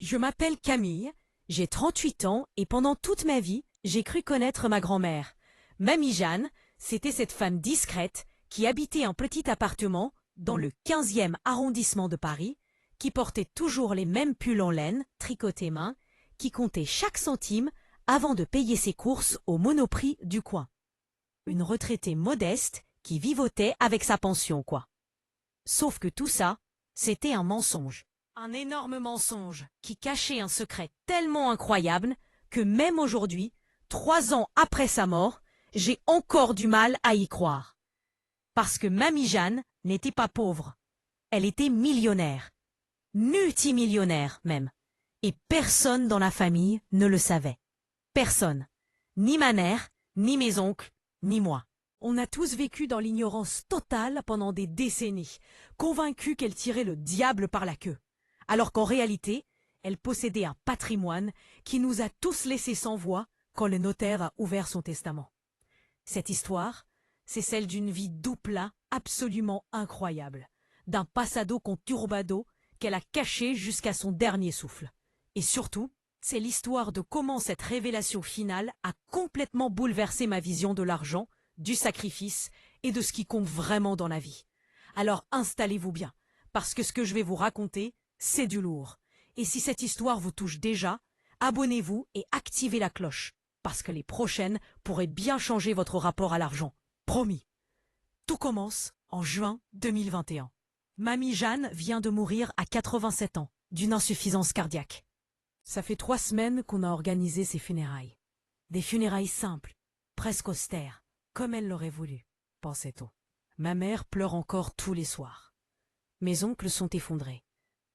Je m'appelle Camille, j'ai 38 ans et pendant toute ma vie, j'ai cru connaître ma grand-mère. Mamie Jeanne, c'était cette femme discrète qui habitait un petit appartement dans le 15e arrondissement de Paris, qui portait toujours les mêmes pulls en laine, tricotés main, qui comptait chaque centime avant de payer ses courses au Monoprix du coin. Une retraitée modeste qui vivotait avec sa pension, quoi. Sauf que tout ça, c'était un mensonge. Un énorme mensonge qui cachait un secret tellement incroyable que même aujourd'hui, 3 ans après sa mort, j'ai encore du mal à y croire. Parce que Mamie Jeanne n'était pas pauvre. Elle était millionnaire. Multimillionnaire même. Et personne dans la famille ne le savait. Personne. Ni ma mère, ni mes oncles, ni moi. On a tous vécu dans l'ignorance totale pendant des décennies, convaincus qu'elle tirait le diable par la queue. Alors qu'en réalité, elle possédait un patrimoine qui nous a tous laissés sans voix quand le notaire a ouvert son testament. Cette histoire, c'est celle d'une vie doupla absolument incroyable, d'un passado con turbado qu'elle a caché jusqu'à son dernier souffle. Et surtout, c'est l'histoire de comment cette révélation finale a complètement bouleversé ma vision de l'argent, du sacrifice et de ce qui compte vraiment dans la vie. Alors installez-vous bien, parce que ce que je vais vous raconter, c'est du lourd. Et si cette histoire vous touche déjà, abonnez-vous et activez la cloche, parce que les prochaines pourraient bien changer votre rapport à l'argent. Promis. Tout commence en juin 2021. Mamie Jeanne vient de mourir à 87 ans, d'une insuffisance cardiaque. Ça fait 3 semaines qu'on a organisé ses funérailles. Des funérailles simples, presque austères, comme elle l'aurait voulu, pensait-on. Ma mère pleure encore tous les soirs. Mes oncles sont effondrés.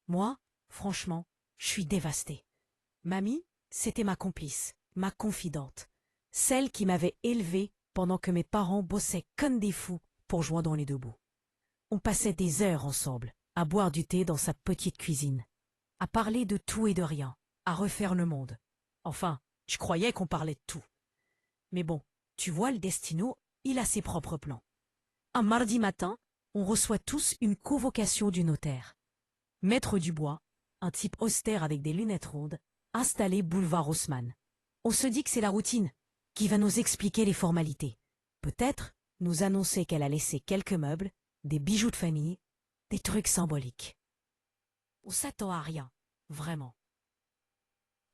Moi, franchement, je suis dévastée. Mamie, c'était ma complice, ma confidente, celle qui m'avait élevée pendant que mes parents bossaient comme des fous pour joindre les deux bouts. On passait des heures ensemble, à boire du thé dans sa petite cuisine, à parler de tout et de rien, à refaire le monde. Enfin, je croyais qu'on parlait de tout. Mais bon, tu vois, le destino, il a ses propres plans. Un mardi matin, on reçoit tous une convocation du notaire. Maître Dubois, un type austère avec des lunettes rondes, installé boulevard Haussmann. On se dit que c'est la routine, qui va nous expliquer les formalités. Peut-être nous annoncer qu'elle a laissé quelques meubles, des bijoux de famille, des trucs symboliques. On s'attend à rien, vraiment.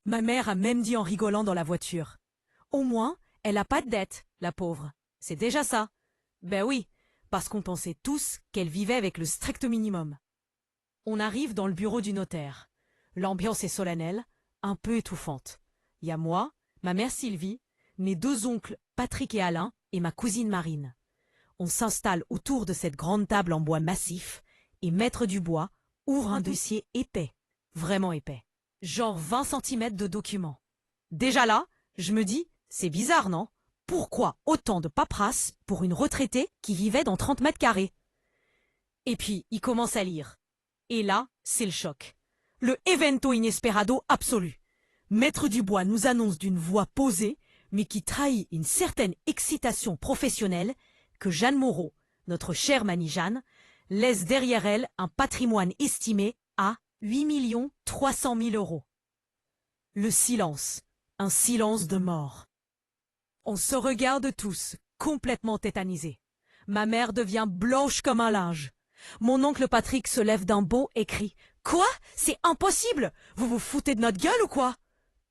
Ma mère a même dit en rigolant dans la voiture. Au moins, elle a pas de dette, la pauvre. C'est déjà ça. Ben oui, parce qu'on pensait tous qu'elle vivait avec le strict minimum. On arrive dans le bureau du notaire. L'ambiance est solennelle, un peu étouffante. Il y a moi, ma mère Sylvie, mes 2 oncles Patrick et Alain et ma cousine Marine. On s'installe autour de cette grande table en bois massif et Maître Dubois ouvre un dossier épais, vraiment épais. Genre 20 cm de documents. Déjà là, je me dis, c'est bizarre, non? Pourquoi autant de paperasse pour une retraitée qui vivait dans 30 mètres carrés? Et puis, il commence à lire. Et là, c'est le choc. Le evento inesperado absolu. Maître Dubois nous annonce d'une voix posée, mais qui trahit une certaine excitation professionnelle, que Jeanne Moreau, notre chère Mamie Jeanne, laisse derrière elle un patrimoine estimé à 8 300 000 €. Le silence, un silence de mort. On se regarde tous, complètement tétanisés. Ma mère devient blanche comme un linge. Mon oncle Patrick se lève d'un bond et crie « Quoi? C'est impossible! Vous vous foutez de notre gueule ou quoi ?»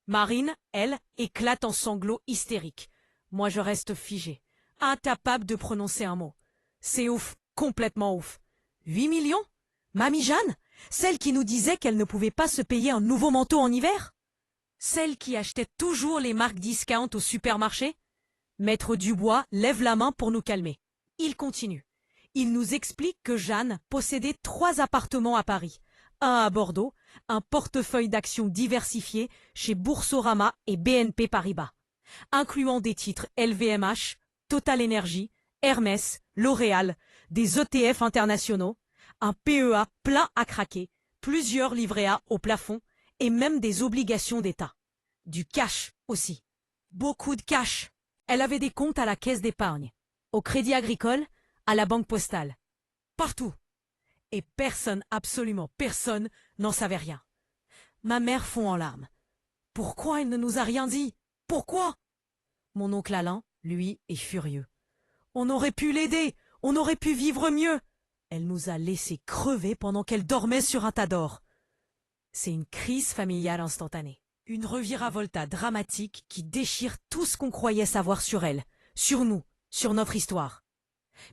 Marine, elle, éclate en sanglots hystériques. Moi, je reste figée, incapable de prononcer un mot. C'est ouf, complètement ouf. 8 millions? Mamie Jeanne? Celle qui nous disait qu'elle ne pouvait pas se payer un nouveau manteau en hiver? Celle qui achetait toujours les marques discount au supermarché? Maître Dubois lève la main pour nous calmer. Il continue. Il nous explique que Jeanne possédait 3 appartements à Paris, un à Bordeaux, un portefeuille d'actions diversifié chez Boursorama et BNP Paribas, incluant des titres LVMH, Total Energy, Hermès, L'Oréal, des ETF internationaux, un PEA plein à craquer, plusieurs livrets A au plafond et même des obligations d'État. Du cash aussi. Beaucoup de cash. Elle avait des comptes à la caisse d'épargne, au Crédit Agricole, à la Banque Postale. Partout. Et personne, absolument personne, n'en savait rien. Ma mère fond en larmes. Pourquoi elle ne nous a rien dit? Pourquoi? Mon oncle Alain, lui, est furieux. On aurait pu l'aider, on aurait pu vivre mieux. Elle nous a laissé crever pendant qu'elle dormait sur un tas d'or. C'est une crise familiale instantanée. Une reviravolte dramatique qui déchire tout ce qu'on croyait savoir sur elle, sur nous, sur notre histoire.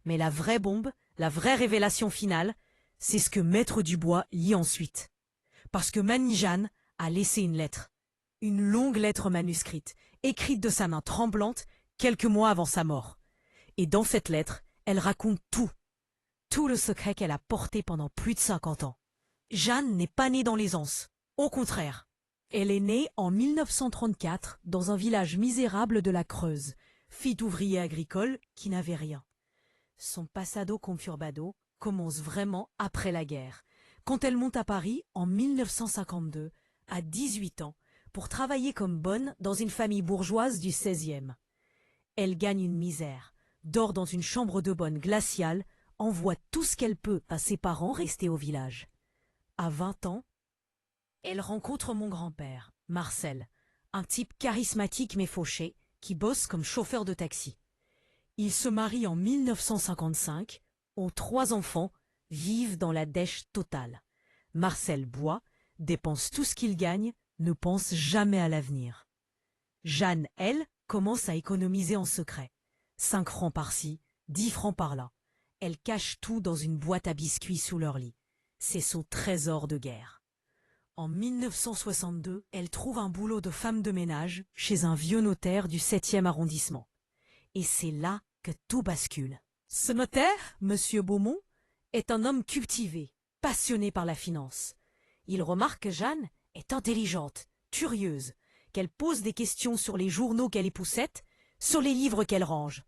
Mais la vraie bombe, la vraie révélation finale, c'est ce que Maître Dubois lit ensuite. Parce que Manny-Jeanne a laissé une longue lettre manuscrite, écrite de sa main tremblante quelques mois avant sa mort. Et dans cette lettre, elle raconte tout le secret qu'elle a porté pendant plus de 50 ans. Jeanne n'est pas née dans l'aisance, au contraire. Elle est née en 1934 dans un village misérable de la Creuse, fille d'ouvrier agricole qui n'avait rien. Son passado conturbado commence vraiment après la guerre, quand elle monte à Paris en 1952, à 18 ans, pour travailler comme bonne dans une famille bourgeoise du 16e. Elle gagne une misère, dort dans une chambre de bonne glaciale, envoie tout ce qu'elle peut à ses parents restés au village. À 20 ans, elle rencontre mon grand-père, Marcel, un type charismatique mais fauché, qui bosse comme chauffeur de taxi. Ils se marient en 1955, ont 3 enfants, vivent dans la dèche totale. Marcel boit, dépense tout ce qu'il gagne, ne pense jamais à l'avenir. Jeanne, elle, commence à économiser en secret. 5 francs par-ci, 10 francs par-là. Elle cache tout dans une boîte à biscuits sous leur lit. C'est son trésor de guerre. En 1962, elle trouve un boulot de femme de ménage chez un vieux notaire du 7e arrondissement. Et c'est là que tout bascule. Ce notaire, Monsieur Beaumont, est un homme cultivé, passionné par la finance. Il remarque que Jeanne est intelligente, curieuse, qu'elle pose des questions sur les journaux qu'elle époussette, sur les livres qu'elle range.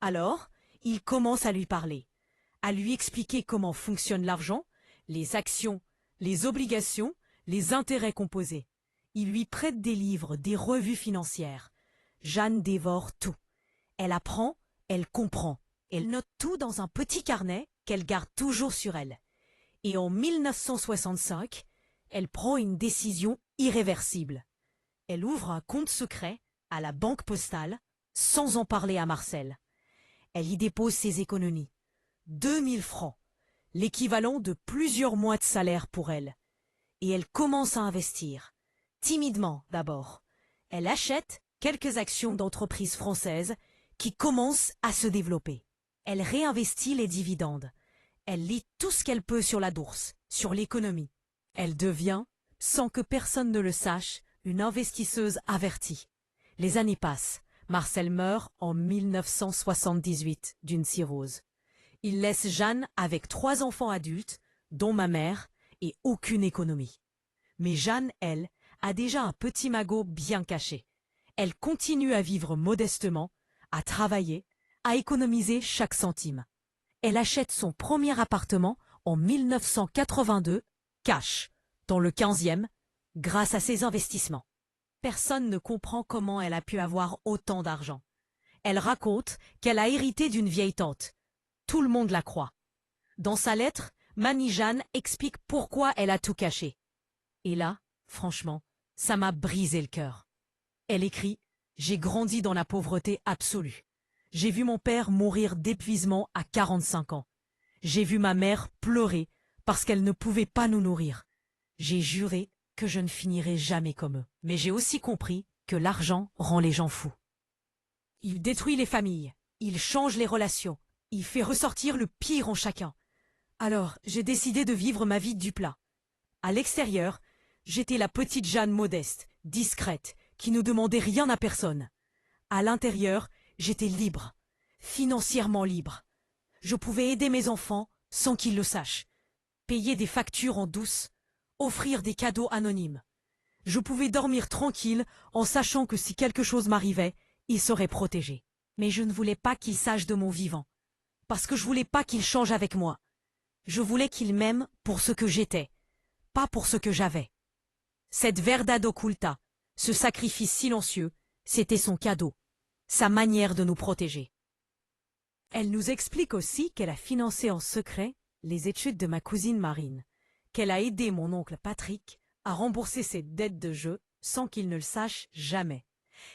Alors, il commence à lui parler, à lui expliquer comment fonctionne l'argent, les actions, les obligations, les intérêts composés. Il lui prête des livres, des revues financières. Jeanne dévore tout. Elle apprend, elle comprend. Elle note tout dans un petit carnet qu'elle garde toujours sur elle. Et en 1965, elle prend une décision irréversible. Elle ouvre un compte secret à la Banque Postale sans en parler à Marcel. Elle y dépose ses économies. 2000 francs, l'équivalent de plusieurs mois de salaire pour elle. Et elle commence à investir. Timidement d'abord. Elle achète quelques actions d'entreprises françaises qui commencent à se développer. Elle réinvestit les dividendes. Elle lit tout ce qu'elle peut sur la bourse, sur l'économie. Elle devient, sans que personne ne le sache, une investisseuse avertie. Les années passent. Marcel meurt en 1978 d'une cirrhose. Il laisse Jeanne avec 3 enfants adultes, dont ma mère, et aucune économie. Mais Jeanne, elle, a déjà un petit magot bien caché. Elle continue à vivre modestement, à travailler, à économiser chaque centime. Elle achète son premier appartement en 1982, cash, dans le 15e, grâce à ses investissements. Personne ne comprend comment elle a pu avoir autant d'argent. Elle raconte qu'elle a hérité d'une vieille tante. Tout le monde la croit. Dans sa lettre, Manny-Jeanne explique pourquoi elle a tout caché. Et là, franchement, ça m'a brisé le cœur. Elle écrit « J'ai grandi dans la pauvreté absolue. J'ai vu mon père mourir d'épuisement à 45 ans. J'ai vu ma mère pleurer parce qu'elle ne pouvait pas nous nourrir. J'ai juré que je ne finirais jamais comme eux. Mais j'ai aussi compris que l'argent rend les gens fous. Il détruit les familles, il change les relations, il fait ressortir le pire en chacun. Alors, j'ai décidé de vivre ma vie du plat. À l'extérieur, j'étais la petite Jeanne modeste, discrète, qui ne demandait rien à personne. À l'intérieur, j'étais libre, financièrement libre. Je pouvais aider mes enfants sans qu'ils le sachent, payer des factures en douce, offrir des cadeaux anonymes. Je pouvais dormir tranquille en sachant que si quelque chose m'arrivait, il serait protégé. Mais je ne voulais pas qu'il sache de mon vivant, parce que je voulais pas qu'il change avec moi. Je voulais qu'il m'aime pour ce que j'étais, pas pour ce que j'avais. Cette verdad occulta, ce sacrifice silencieux, c'était son cadeau, sa manière de nous protéger. Elle nous explique aussi qu'elle a financé en secret les études de ma cousine Marine, qu'elle a aidé mon oncle Patrick a remboursé ses dettes de jeu sans qu'il ne le sache jamais.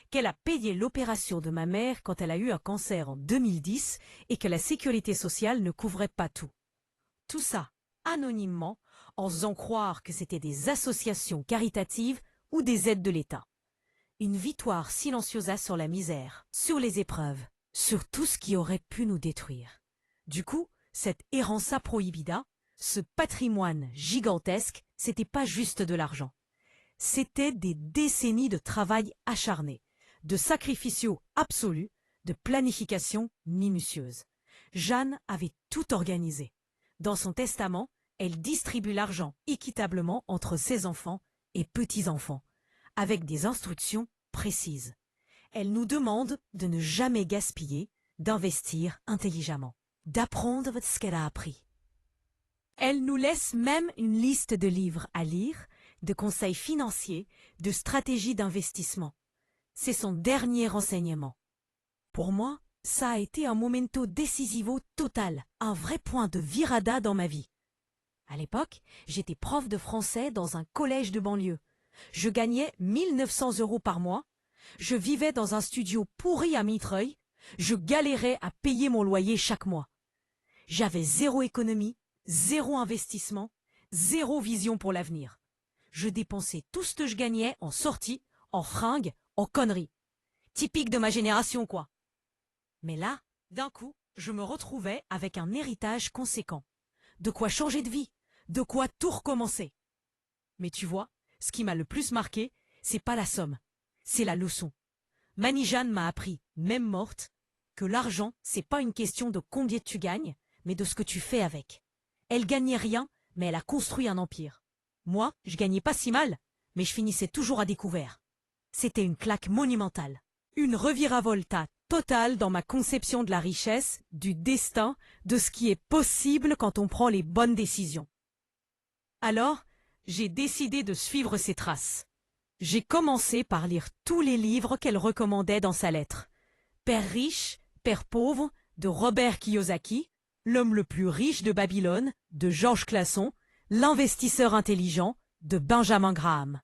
Qu'elle a payé l'opération de ma mère quand elle a eu un cancer en 2010 et que la sécurité sociale ne couvrait pas tout. Tout ça, anonymement, en faisant croire que c'était des associations caritatives ou des aides de l'État. Une victoire silencieuse sur la misère, sur les épreuves, sur tout ce qui aurait pu nous détruire. Du coup, cette errança prohibida, ce patrimoine gigantesque, c'était pas juste de l'argent. C'était des décennies de travail acharné, de sacrificio absolu, de planification minutieuse. Jeanne avait tout organisé. Dans son testament, elle distribue l'argent équitablement entre ses enfants et petits-enfants, avec des instructions précises. Elle nous demande de ne jamais gaspiller, d'investir intelligemment, d'apprendre ce qu'elle a appris. Elle nous laisse même une liste de livres à lire, de conseils financiers, de stratégies d'investissement. C'est son dernier renseignement. Pour moi, ça a été un momento decisivo total, un vrai point de virada dans ma vie. À l'époque, j'étais prof de français dans un collège de banlieue. Je gagnais 1 900 € par mois. Je vivais dans un studio pourri à Mitreuil. Je galérais à payer mon loyer chaque mois. J'avais zéro économie, zéro investissement, zéro vision pour l'avenir. Je dépensais tout ce que je gagnais en sorties, en fringues, en conneries. Typique de ma génération, quoi. Mais là, d'un coup, je me retrouvais avec un héritage conséquent. De quoi changer de vie, de quoi tout recommencer. Mais tu vois, ce qui m'a le plus marqué, c'est pas la somme, c'est la leçon. Manijane m'a appris, même morte, que l'argent, c'est pas une question de combien tu gagnes, mais de ce que tu fais avec. Elle gagnait rien, mais elle a construit un empire. Moi, je gagnais pas si mal, mais je finissais toujours à découvert. C'était une claque monumentale. Une reviravolta totale dans ma conception de la richesse, du destin, de ce qui est possible quand on prend les bonnes décisions. Alors, j'ai décidé de suivre ses traces. J'ai commencé par lire tous les livres qu'elle recommandait dans sa lettre. Père riche, Père pauvre, de Robert Kiyosaki, L'homme le plus riche de Babylone, de Georges Clason, L'investisseur intelligent, de Benjamin Graham.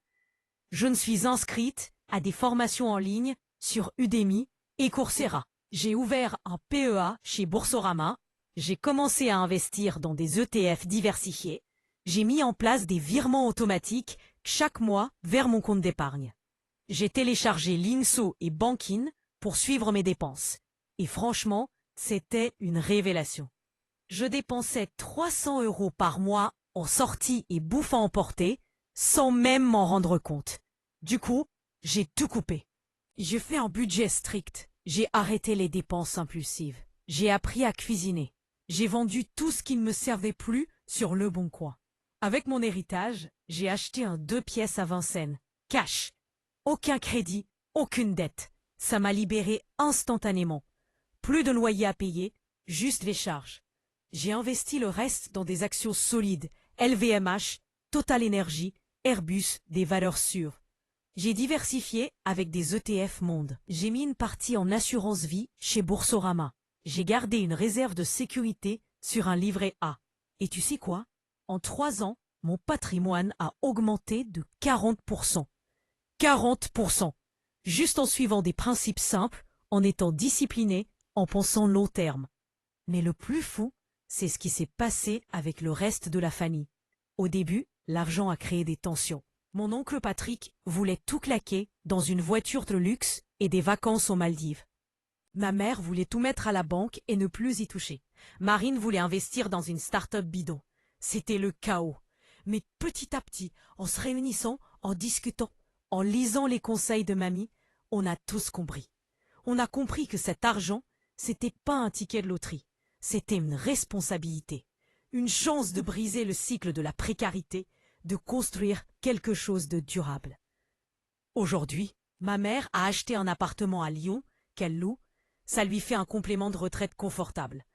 Je me suis inscrite à des formations en ligne sur Udemy et Coursera. J'ai ouvert un PEA chez Boursorama. J'ai commencé à investir dans des ETF diversifiés. J'ai mis en place des virements automatiques chaque mois vers mon compte d'épargne. J'ai téléchargé Linso et Bankin pour suivre mes dépenses. Et franchement, c'était une révélation. Je dépensais 300 € par mois en sorties et bouffe à emporter sans même m'en rendre compte. Du coup, j'ai tout coupé. J'ai fait un budget strict. J'ai arrêté les dépenses impulsives. J'ai appris à cuisiner. J'ai vendu tout ce qui ne me servait plus sur Leboncoin. Avec mon héritage, j'ai acheté un 2 pièces à Vincennes. Cash. Aucun crédit, aucune dette. Ça m'a libéré instantanément. Plus de loyer à payer, juste les charges. J'ai investi le reste dans des actions solides, LVMH, Total Energy, Airbus, des valeurs sûres. J'ai diversifié avec des ETF monde. J'ai mis une partie en assurance vie chez Boursorama. J'ai gardé une réserve de sécurité sur un livret A. Et tu sais quoi? En 3 ans, mon patrimoine a augmenté de 40%. 40%! Juste en suivant des principes simples, en étant discipliné, en pensant long terme. Mais le plus fou, c'est ce qui s'est passé avec le reste de la famille. Au début, l'argent a créé des tensions. Mon oncle Patrick voulait tout claquer dans une voiture de luxe et des vacances aux Maldives. Ma mère voulait tout mettre à la banque et ne plus y toucher. Marine voulait investir dans une start-up bidon. C'était le chaos. Mais petit à petit, en se réunissant, en discutant, en lisant les conseils de mamie, on a tous compris. On a compris que cet argent, c'était pas un ticket de loterie. C'était une responsabilité. Une chance de briser le cycle de la précarité, de construire quelque chose de durable. Aujourd'hui, ma mère a acheté un appartement à Lyon, qu'elle loue. Ça lui fait un complément de retraite confortable.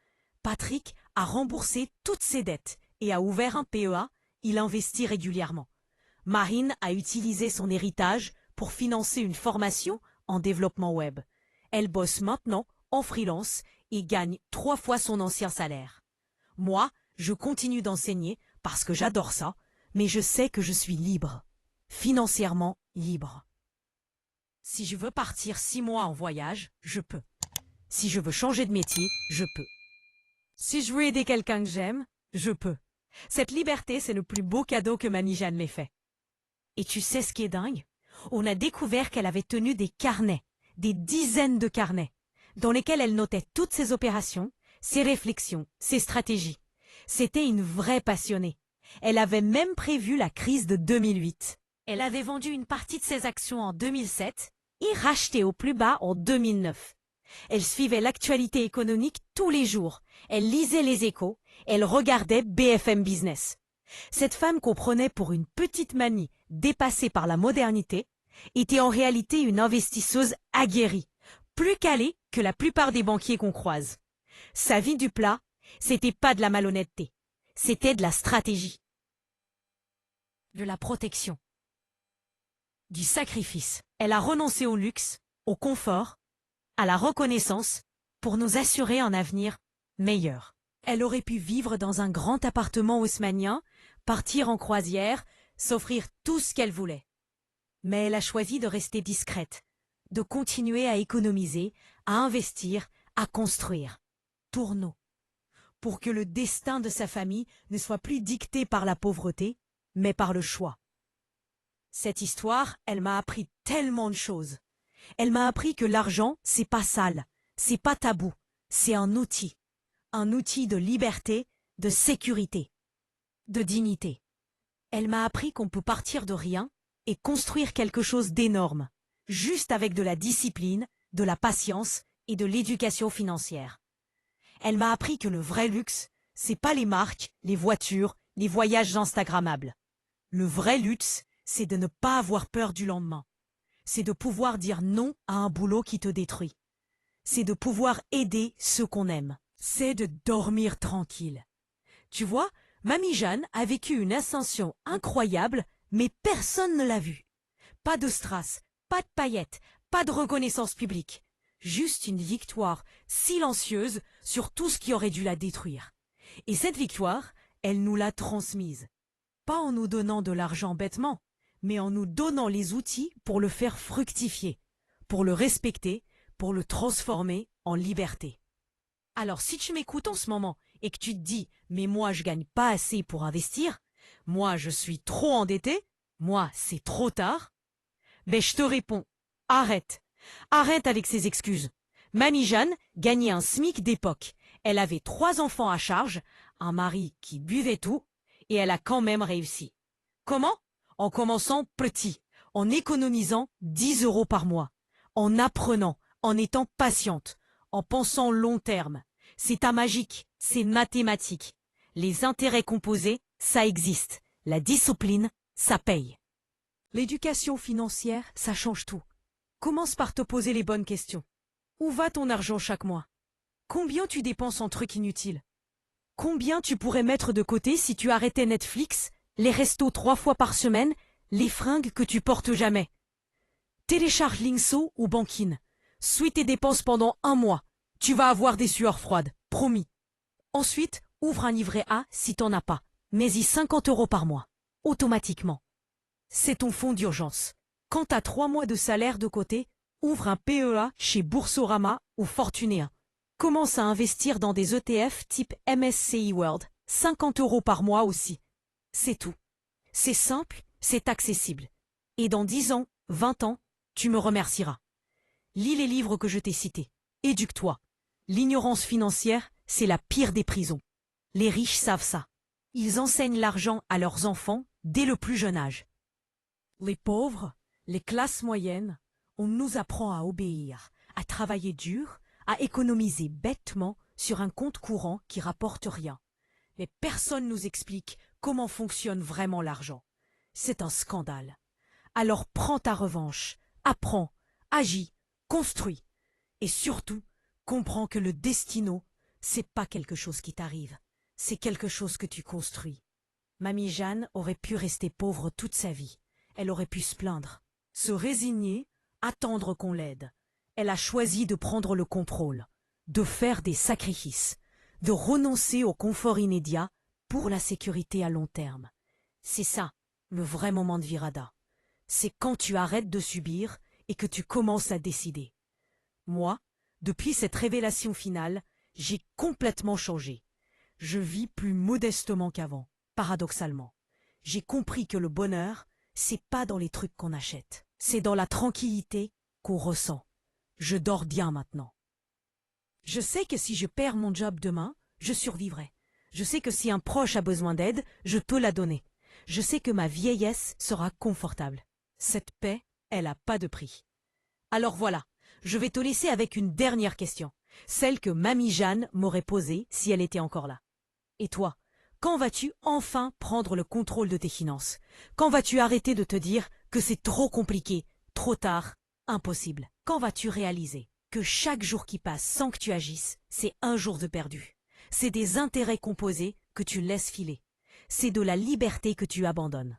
Patrick a remboursé toutes ses dettes et a ouvert un PEA, il investit régulièrement. Marine a utilisé son héritage pour financer une formation en développement web. Elle bosse maintenant en freelance et gagne 3 fois son ancien salaire. Moi, je continue d'enseigner parce que j'adore ça, mais je sais que je suis libre. financièrement libre. Si je veux partir 6 mois en voyage, je peux. Si je veux changer de métier, je peux. Si je veux aider quelqu'un que j'aime, je peux. Cette liberté, c'est le plus beau cadeau que Mamie Jeanne m'ait fait. Et tu sais ce qui est dingue? On a découvert qu'elle avait tenu des carnets, des dizaines de carnets, dans lesquels elle notait toutes ses opérations, ses réflexions, ses stratégies. C'était une vraie passionnée. Elle avait même prévu la crise de 2008. Elle avait vendu une partie de ses actions en 2007 et racheté au plus bas en 2009. Elle suivait l'actualité économique tous les jours. Elle lisait les Échos. Elle regardait BFM Business. Cette femme qu'on prenait pour une petite manie dépassée par la modernité était en réalité une investisseuse aguerrie, plus calée que la plupart des banquiers qu'on croise. Sa vie du plat, c'était pas de la malhonnêteté, c'était de la stratégie, de la protection, du sacrifice. Elle a renoncé au luxe, au confort, à la reconnaissance pour nous assurer un avenir meilleur. Elle aurait pu vivre dans un grand appartement haussmannien, partir en croisière, s'offrir tout ce qu'elle voulait. Mais elle a choisi de rester discrète, de continuer à économiser, à investir, à construire. Pour nous. Pour que le destin de sa famille ne soit plus dicté par la pauvreté, mais par le choix. Cette histoire, elle m'a appris tellement de choses. Elle m'a appris que l'argent, c'est pas sale, c'est pas tabou, c'est un outil. Un outil de liberté, de sécurité, de dignité. Elle m'a appris qu'on peut partir de rien et construire quelque chose d'énorme, juste avec de la discipline, de la patience et de l'éducation financière. Elle m'a appris que le vrai luxe, c'est pas les marques, les voitures, les voyages instagrammables. Le vrai luxe, c'est de ne pas avoir peur du lendemain. C'est de pouvoir dire non à un boulot qui te détruit. C'est de pouvoir aider ceux qu'on aime. C'est de dormir tranquille. Tu vois, Mamie Jeanne a vécu une ascension incroyable, mais personne ne l'a vue. Pas de strass, pas de paillettes, pas de reconnaissance publique. Juste une victoire silencieuse sur tout ce qui aurait dû la détruire. Et cette victoire, elle nous l'a transmise. Pas en nous donnant de l'argent bêtement, mais en nous donnant les outils pour le faire fructifier, pour le respecter, pour le transformer en liberté. Alors si tu m'écoutes en ce moment et que tu te dis « mais moi je gagne pas assez pour investir, moi je suis trop endetté, moi c'est trop tard », ben je te réponds « arrête, arrête avec ces excuses. Mamie Jeanne gagnait un SMIC d'époque, elle avait 3 enfants à charge, un mari qui buvait tout et elle a quand même réussi. Comment? En commençant petit, en économisant 10 € par mois, en apprenant, en étant patiente, en pensant long terme. C'est pas magique, c'est mathématique. Les intérêts composés, ça existe. La discipline, ça paye. L'éducation financière, ça change tout. Commence par te poser les bonnes questions. Où va ton argent chaque mois? Combien tu dépenses en trucs inutiles? Combien tu pourrais mettre de côté si tu arrêtais Netflix, les restos 3 fois par semaine, les fringues que tu portes jamais? Télécharge Linkso ou Bankin. Suis tes dépenses pendant 1 mois. Tu vas avoir des sueurs froides, promis. Ensuite, ouvre un livret A si t'en as pas. Mets-y 50 € par mois, automatiquement. C'est ton fonds d'urgence. Quand t'as 3 mois de salaire de côté, ouvre un PEA chez Boursorama ou Fortunéa. Commence à investir dans des ETF type MSCI World, 50 € par mois aussi. C'est tout. C'est simple, c'est accessible. Et dans 10 ans, 20 ans, tu me remercieras. Lis les livres que je t'ai cités. Éduque-toi. L'ignorance financière, c'est la pire des prisons. Les riches savent ça. Ils enseignent l'argent à leurs enfants dès le plus jeune âge. Les pauvres, les classes moyennes, on nous apprend à obéir, à travailler dur, à économiser bêtement sur un compte courant qui rapporte rien. Mais personne nous explique comment fonctionne vraiment l'argent. C'est un scandale. Alors prends ta revanche, apprends, agis, construis. Et surtout, comprends que le destino, c'est pas quelque chose qui t'arrive, c'est quelque chose que tu construis. Mamie Jeanne aurait pu rester pauvre toute sa vie. Elle aurait pu se plaindre, se résigner, attendre qu'on l'aide. Elle a choisi de prendre le contrôle, de faire des sacrifices, de renoncer au confort immédiat pour la sécurité à long terme. C'est ça, le vrai moment de virada. c'est quand tu arrêtes de subir et que tu commences à décider. Moi, depuis cette révélation finale, j'ai complètement changé. Je vis plus modestement qu'avant, paradoxalement. J'ai compris que le bonheur, c'est pas dans les trucs qu'on achète, c'est dans la tranquillité qu'on ressent. Je dors bien maintenant. Je sais que si je perds mon job demain, je survivrai. Je sais que si un proche a besoin d'aide, je peux la donner. Je sais que ma vieillesse sera confortable. Cette paix, elle n'a pas de prix. Alors voilà, je vais te laisser avec une dernière question, celle que Mamie Jeanne m'aurait posée si elle était encore là. Et toi, quand vas-tu enfin prendre le contrôle de tes finances? Quand vas-tu arrêter de te dire que c'est trop compliqué, trop tard, impossible? Quand vas-tu réaliser que chaque jour qui passe sans que tu agisses, c'est un jour de perdu? C'est des intérêts composés que tu laisses filer. C'est de la liberté que tu abandonnes.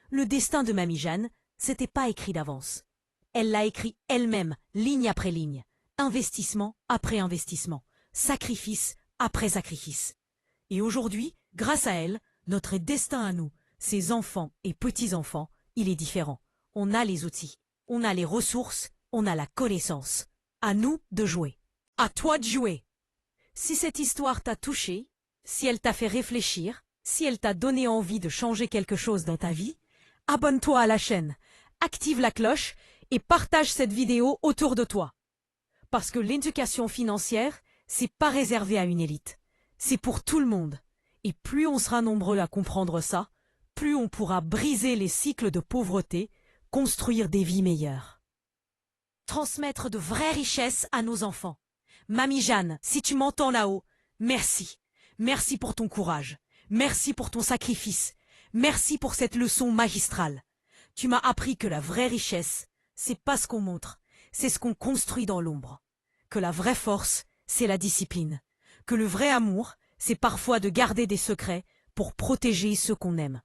Le destin de Mamie Jeanne, c'était pas écrit d'avance. Elle l'a écrit elle-même, ligne après ligne, investissement après investissement, sacrifice après sacrifice. Et aujourd'hui, grâce à elle, notre destin à nous, ses enfants et petits-enfants, il est différent. On a les outils, on a les ressources, on a la connaissance. À nous de jouer. À toi de jouer. Si cette histoire t'a touché, si elle t'a fait réfléchir, si elle t'a donné envie de changer quelque chose dans ta vie, abonne-toi à la chaîne, active la cloche et partage cette vidéo autour de toi. Parce que l'éducation financière, c'est pas réservé à une élite. C'est pour tout le monde. Et plus on sera nombreux à comprendre ça, plus on pourra briser les cycles de pauvreté, construire des vies meilleures. Transmettre de vraies richesses à nos enfants. Mamie Jeanne, si tu m'entends là-haut, merci. Merci pour ton courage. Merci pour ton sacrifice. Merci pour cette leçon magistrale. Tu m'as appris que la vraie richesse, c'est pas ce qu'on montre, c'est ce qu'on construit dans l'ombre. Que la vraie force, c'est la discipline. Que le vrai amour, c'est parfois de garder des secrets pour protéger ceux qu'on aime.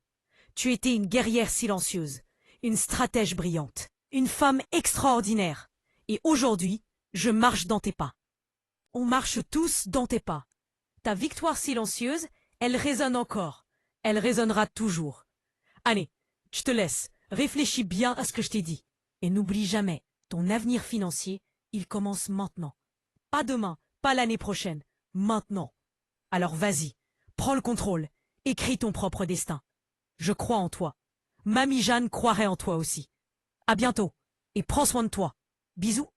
Tu étais une guerrière silencieuse, une stratège brillante, une femme extraordinaire. Et aujourd'hui, je marche dans tes pas. On marche tous dans tes pas. Ta victoire silencieuse, elle résonne encore. Elle résonnera toujours. Allez, je te laisse. Réfléchis bien à ce que je t'ai dit. Et n'oublie jamais, ton avenir financier, il commence maintenant. Pas demain, pas l'année prochaine. Maintenant. Alors vas-y, prends le contrôle. Écris ton propre destin. Je crois en toi. Mamie Jeanne croirait en toi aussi. À bientôt. Et prends soin de toi. Bisous.